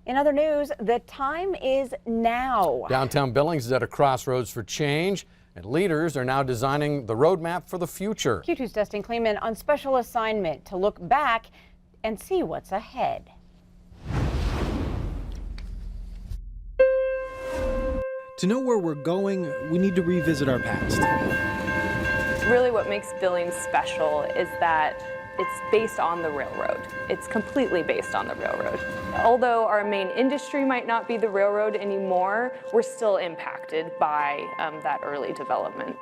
In other news, the time is now. Downtown Billings is at a crossroads for change, and leaders are now designing the roadmap for the future. Q2's Dustin Kleeman on special assignment to look back and see what's ahead. To know where we're going, we need to revisit our past. Really what makes Billings special is that it's based on the railroad. It's completely based on the railroad. Although our main industry might not be the railroad anymore, we're still impacted by that early development.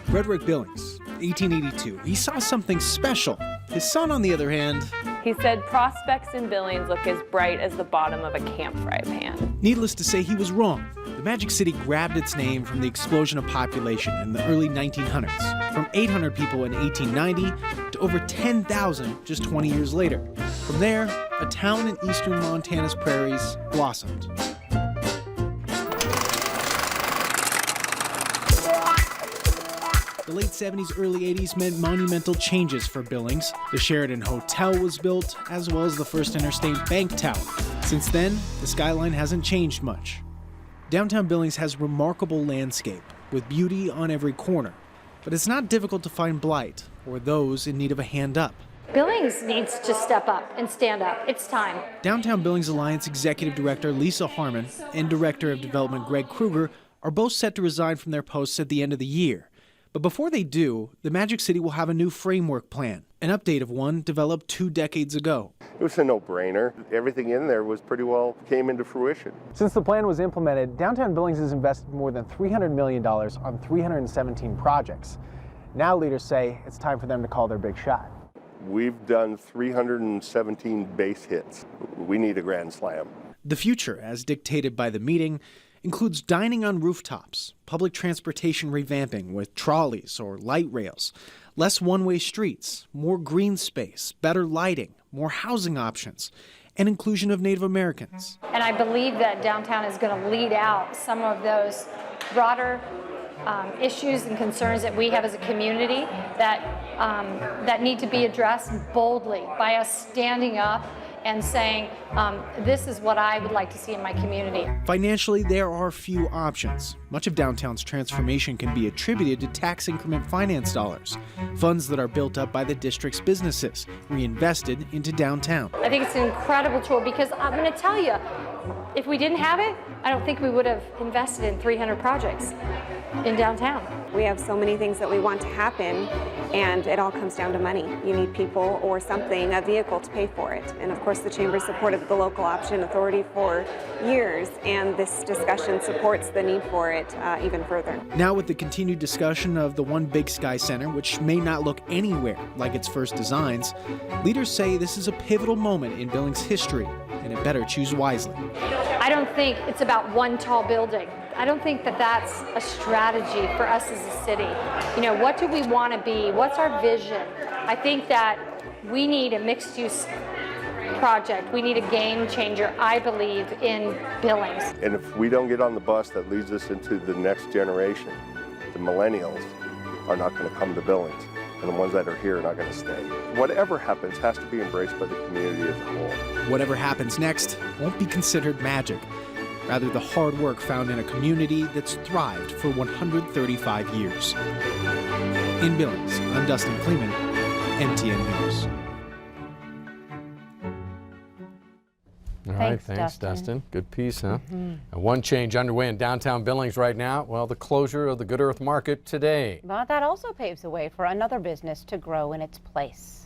Frederick Billings, 1882. He saw something special. His son, on the other hand, He said prospects in Billings look as bright as the bottom of a camp fry pan. Needless to say, he was wrong. The Magic City grabbed its name from the explosion of population in the early 1900s, from 800 people in 1890 to over 10,000 just 20 years later. From there, a town in eastern Montana's prairies blossomed. The late 70s, early 80s meant monumental changes for Billings. The Sheraton Hotel was built, as well as the first interstate bank tower. Since then, the skyline hasn't changed much. Downtown Billings has remarkable landscape, with beauty on every corner. But it's not difficult to find blight, or those in need of a hand up. Billings needs to step up and stand up. It's time. Downtown Billings Alliance Executive Director Lisa Harmon and Director of Development Greg Kruger are both set to resign from their posts at the end of the year. But before they do, the Magic City will have a new framework plan, an update of one developed 2 decades ago. It was a no-brainer. Everything in there was pretty well came into fruition. Since the plan was implemented, Downtown Billings has invested more than $300 million on 317 projects. Now leaders say it's time for them to call their big shot. We've done 317 base hits. We need a grand slam. The future, as dictated by the meeting, includes dining on rooftops, public transportation revamping with trolleys or light rails, less one-way streets, more green space, better lighting, more housing options, and inclusion of Native Americans. And I believe that downtown is going to lead out some of those broader issues and concerns that we have as a community that need to be addressed boldly by us standing up and saying, this is what I would like to see in my community. Financially, there are few options. Much of downtown's transformation can be attributed to tax increment finance dollars, funds that are built up by the district's businesses, reinvested into downtown. I think it's an incredible tool because I'm going to tell you, if we didn't have it, I don't think we would have invested in 300 projects in downtown. We have so many things that we want to happen, and it all comes down to money. You need people or something, a vehicle to pay for it. And of course, the Chamber supported the Local Option Authority for years, and this discussion supports the need for it even further. Now with the continued discussion of the One Big Sky Center, which may not look anywhere like its first designs, leaders say this is a pivotal moment in Billings' history, and it better choose wisely. I don't think it's about one tall building. I don't think that that's a strategy for us as a city. You know, what do we want to be? What's our vision? I think that we need a mixed-use project. We need a game changer, I believe, in Billings. And if we don't get on the bus that leads us into the next generation, the millennials are not going to come to Billings, and the ones that are here are not going to stay. Whatever happens has to be embraced by the community as a whole. Whatever happens next won't be considered magic. Rather, the hard work found in a community that's thrived for 135 years. In Billings, I'm Dustin Kleeman, MTN News. All right, thanks, Dustin. Good piece, huh? And one change underway in downtown Billings right now, well, the closure of the Good Earth Market today. But that also paves the way for another business to grow in its place.